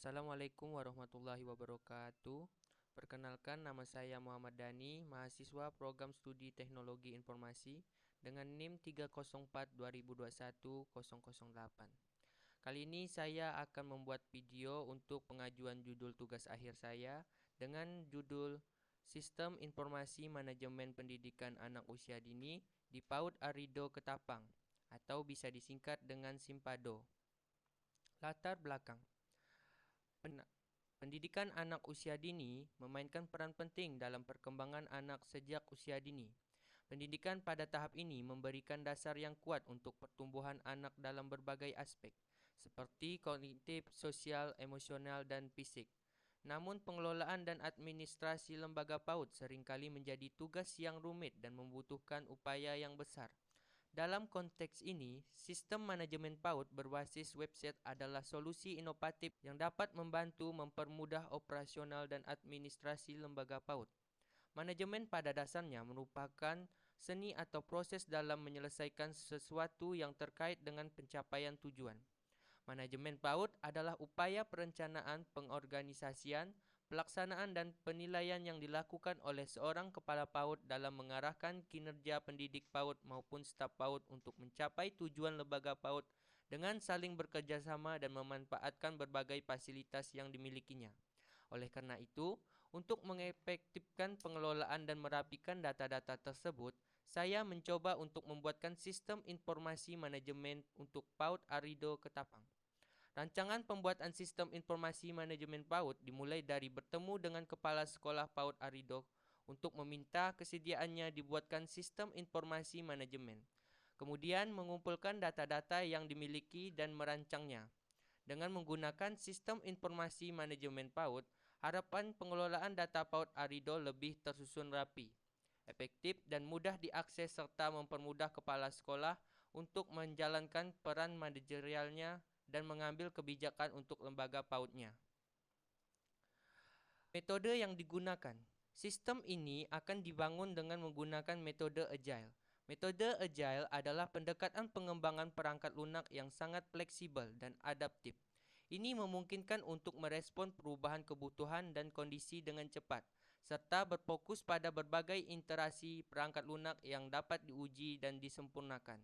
Assalamualaikum warahmatullahi wabarakatuh. Perkenalkan, nama saya Muhammad Dani, mahasiswa Program Studi Teknologi Informasi dengan NIM 304-2021-008. Kali ini saya akan membuat video untuk pengajuan judul tugas akhir saya dengan judul Sistem Informasi Manajemen Pendidikan Anak Usia Dini di PAUD Arido Ketapang atau bisa disingkat dengan Simpado. Latar belakang. Pendidikan anak usia dini memainkan peran penting dalam perkembangan anak sejak usia dini. Pendidikan pada tahap ini memberikan dasar yang kuat untuk pertumbuhan anak dalam berbagai aspek, seperti kognitif, sosial, emosional, dan fisik. Namun pengelolaan dan administrasi lembaga PAUD seringkali menjadi tugas yang rumit dan membutuhkan upaya yang besar. Dalam konteks ini, sistem manajemen PAUD berbasis website adalah solusi inovatif yang dapat membantu mempermudah operasional dan administrasi lembaga PAUD. Manajemen pada dasarnya merupakan seni atau proses dalam menyelesaikan sesuatu yang terkait dengan pencapaian tujuan. Manajemen PAUD adalah upaya perencanaan, pengorganisasian, pelaksanaan dan penilaian yang dilakukan oleh seorang kepala PAUD dalam mengarahkan kinerja pendidik PAUD maupun staf PAUD untuk mencapai tujuan lembaga PAUD dengan saling bekerjasama dan memanfaatkan berbagai fasilitas yang dimilikinya. Oleh karena itu, untuk mengefektifkan pengelolaan dan merapikan data-data tersebut, saya mencoba untuk membuatkan sistem informasi manajemen untuk PAUD Arido Ketapang. Rancangan pembuatan sistem informasi manajemen PAUD dimulai dari bertemu dengan Kepala Sekolah PAUD Arido untuk meminta kesediaannya dibuatkan sistem informasi manajemen. Kemudian mengumpulkan data-data yang dimiliki dan merancangnya. Dengan menggunakan sistem informasi manajemen PAUD, harapan pengelolaan data PAUD Arido lebih tersusun rapi, efektif dan mudah diakses serta mempermudah kepala sekolah untuk menjalankan peran manajerialnya dan mengambil kebijakan untuk lembaga PAUD-nya. Metode yang digunakan. Sistem ini akan dibangun dengan menggunakan metode Agile. Metode Agile adalah pendekatan pengembangan perangkat lunak yang sangat fleksibel dan adaptif. Ini memungkinkan untuk merespon perubahan kebutuhan dan kondisi dengan cepat, serta berfokus pada berbagai interaksi perangkat lunak yang dapat diuji dan disempurnakan.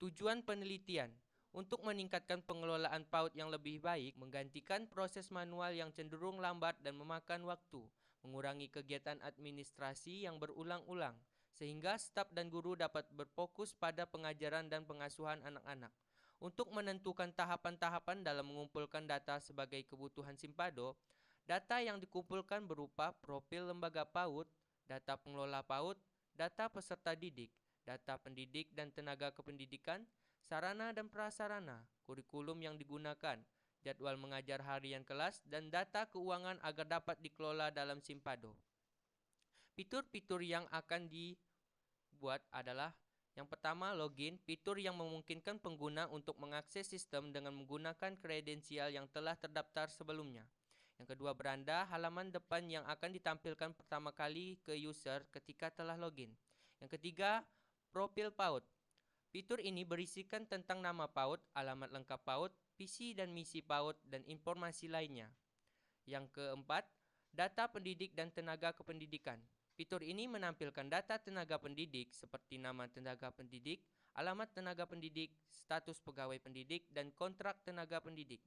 Tujuan penelitian untuk meningkatkan pengelolaan PAUD yang lebih baik, menggantikan proses manual yang cenderung lambat dan memakan waktu, mengurangi kegiatan administrasi yang berulang-ulang, sehingga staf dan guru dapat berfokus pada pengajaran dan pengasuhan anak-anak. Untuk menentukan tahapan-tahapan dalam mengumpulkan data sebagai kebutuhan Simpado, data yang dikumpulkan berupa profil lembaga PAUD, data pengelola PAUD, data peserta didik, data pendidik dan tenaga kependidikan, sarana dan prasarana, kurikulum yang digunakan, jadwal mengajar harian kelas, dan data keuangan agar dapat dikelola dalam Simpado. Fitur-fitur yang akan dibuat adalah yang pertama, login, fitur yang memungkinkan pengguna untuk mengakses sistem dengan menggunakan kredensial yang telah terdaftar sebelumnya. Yang kedua, beranda, halaman depan yang akan ditampilkan pertama kali ke user ketika telah login. Yang ketiga, profil PAUD. Fitur ini berisikan tentang nama PAUD, alamat lengkap PAUD, visi dan misi PAUD, dan informasi lainnya. Yang keempat, data pendidik dan tenaga kependidikan. Fitur ini menampilkan data tenaga pendidik seperti nama tenaga pendidik, alamat tenaga pendidik, status pegawai pendidik, dan kontrak tenaga pendidik.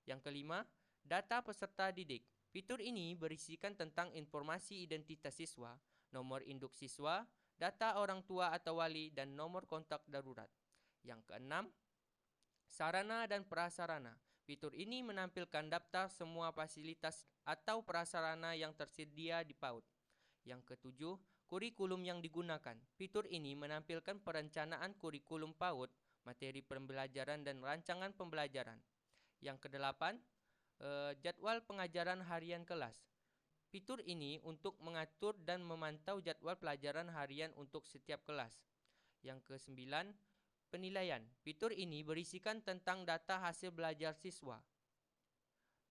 Yang kelima, data peserta didik. Fitur ini berisikan tentang informasi identitas siswa, nomor induk siswa, data orang tua atau wali, dan nomor kontak darurat. Yang keenam, sarana dan prasarana. Fitur ini menampilkan daftar semua fasilitas atau prasarana yang tersedia di PAUD. Yang ketujuh, kurikulum yang digunakan. Fitur ini menampilkan perencanaan kurikulum PAUD, materi pembelajaran dan rancangan pembelajaran. Yang kedelapan, jadwal pengajaran harian kelas. Fitur ini untuk mengatur dan memantau jadwal pelajaran harian untuk setiap kelas. Yang kesembilan, penilaian. Fitur ini berisikan tentang data hasil belajar siswa.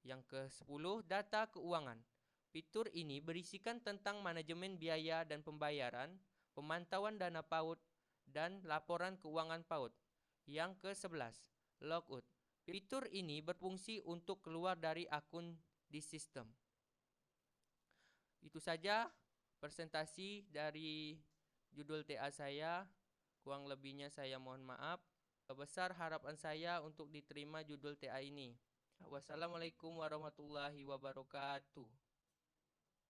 Yang ke-10, data keuangan. Fitur ini berisikan tentang manajemen biaya dan pembayaran, pemantauan dana PAUD, dan laporan keuangan PAUD. Yang ke-11, logout. Fitur ini berfungsi untuk keluar dari akun di sistem. Itu saja presentasi dari judul TA saya. Kurang lebihnya saya mohon maaf. Besar harapan saya untuk diterima judul TA ini. Wassalamualaikum warahmatullahi wabarakatuh.